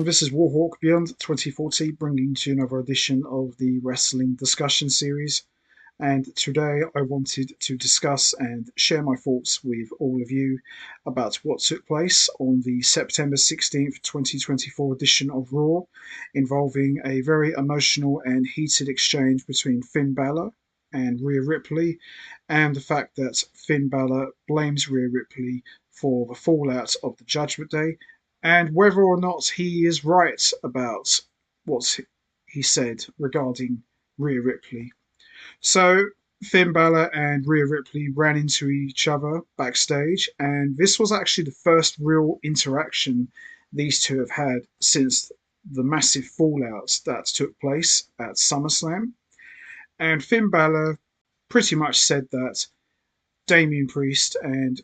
this is Warhawk Beyond 2040, bringing to you another edition of the Wrestling Discussion Series. And today I wanted to discuss and share my thoughts with all of you about what took place on the September 16th, 2024 edition of Raw, involving a very emotional and heated exchange between Finn Balor and Rhea Ripley, and the fact that Finn Balor blames Rhea Ripley for the fallout of the Judgment Day, and whether or not he is right about what he said regarding Rhea Ripley. So, Finn Balor and Rhea Ripley ran into each other backstage, and this was actually the first real interaction these two have had since the massive fallout that took place at SummerSlam. And Finn Balor pretty much said that Damian Priest and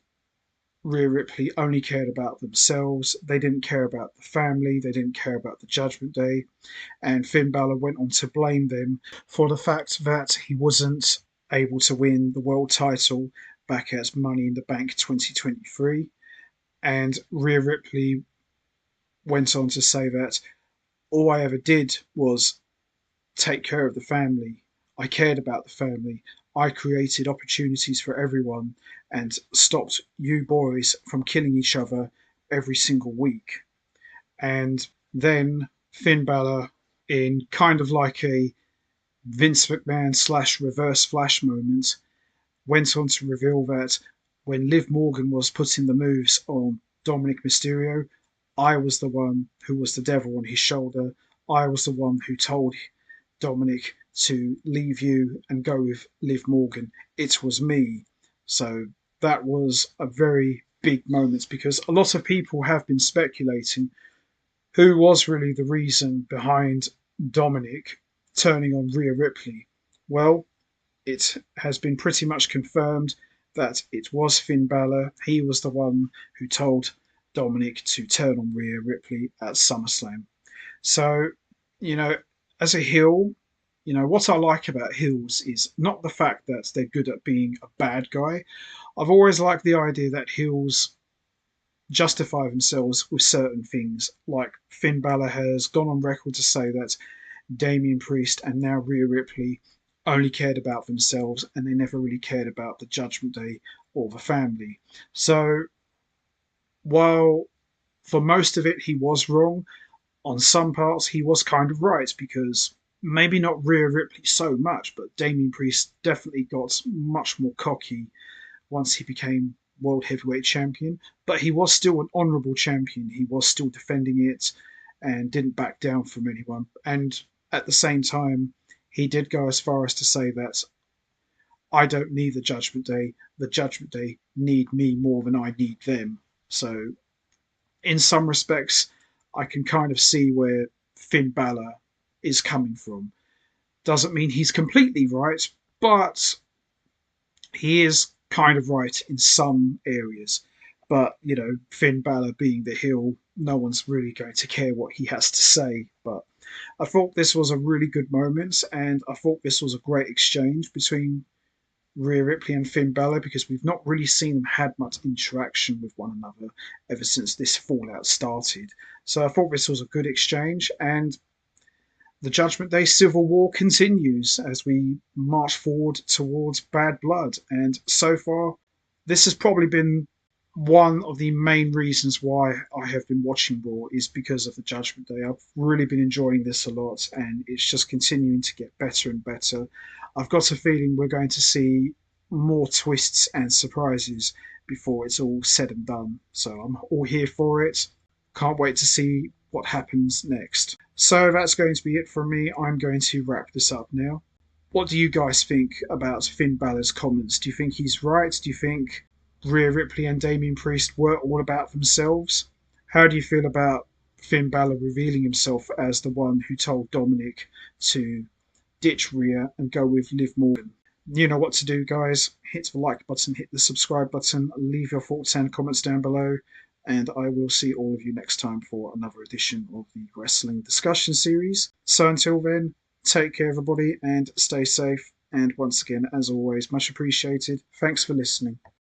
Rhea Ripley only cared about themselves. They didn't care about the family. They didn't care about the Judgment Day. And Finn Balor went on to blame them for the fact that he wasn't able to win the world title back at Money in the Bank 2023. And Rhea Ripley went on to say that all I ever did was take care of the family. I cared about the family. I created opportunities for everyone and stopped you boys from killing each other every single week. And then Finn Balor, in kind of like a Vince McMahon / Reverse Flash moment, went on to reveal that when Liv Morgan was putting the moves on Dominic Mysterio, I was the one who was the devil on his shoulder. I was the one who told Dominic to leave you and go with Liv Morgan. It was me. So that was a very big moment because a lot of people have been speculating who was really the reason behind Dominic turning on Rhea Ripley. Well, it has been pretty much confirmed that it was Finn Balor. He was the one who told Dominic to turn on Rhea Ripley at SummerSlam. So, as a heel, what I like about heels is not the fact that they're good at being a bad guy. I've always liked the idea that heels justify themselves with certain things. Like Finn Balor has gone on record to say that Damian Priest and now Rhea Ripley only cared about themselves and they never really cared about the Judgment Day or the family. So while for most of it he was wrong, on some parts he was kind of right because maybe not Rhea Ripley so much, but Damian Priest definitely got much more cocky once he became World Heavyweight Champion, but he was still an honourable champion. He was still defending it and didn't back down from anyone. And at the same time, he did go as far as to say that I don't need the Judgment Day. The Judgment Day need me more than I need them. So in some respects, I can kind of see where Finn Balor is coming from. Doesn't mean he's completely right, but he is kind of right in some areas. But, Finn Balor being the heel, no one's really going to care what he has to say. But I thought this was a really good moment, and I thought this was a great exchange between Rhea Ripley and Finn Balor because we've not really seen them had much interaction with one another ever since this fallout started. So I thought this was a good exchange, and the Judgment Day Civil War continues as we march forward towards Bad Blood. And so far, this has probably been one of the main reasons why I have been watching Raw is because of the Judgment Day. I've really been enjoying this a lot, and it's just continuing to get better and better. I've got a feeling we're going to see more twists and surprises before it's all said and done. So I'm all here for it. Can't wait to see what happens next. So that's going to be it from me. I'm going to wrap this up now. What do you guys think about Finn Balor's comments? Do you think he's right? Do you think Rhea Ripley and Damian Priest were all about themselves? How do you feel about Finn Balor revealing himself as the one who told Dominic to ditch Rhea and go with Liv Morgan? You know what to do, guys. Hit the like button, hit the subscribe button, leave your thoughts and comments down below, and I will see all of you next time for another edition of the Wrestling Discussion Series. So until then, take care, everybody, and stay safe. And once again, as always, much appreciated. Thanks for listening.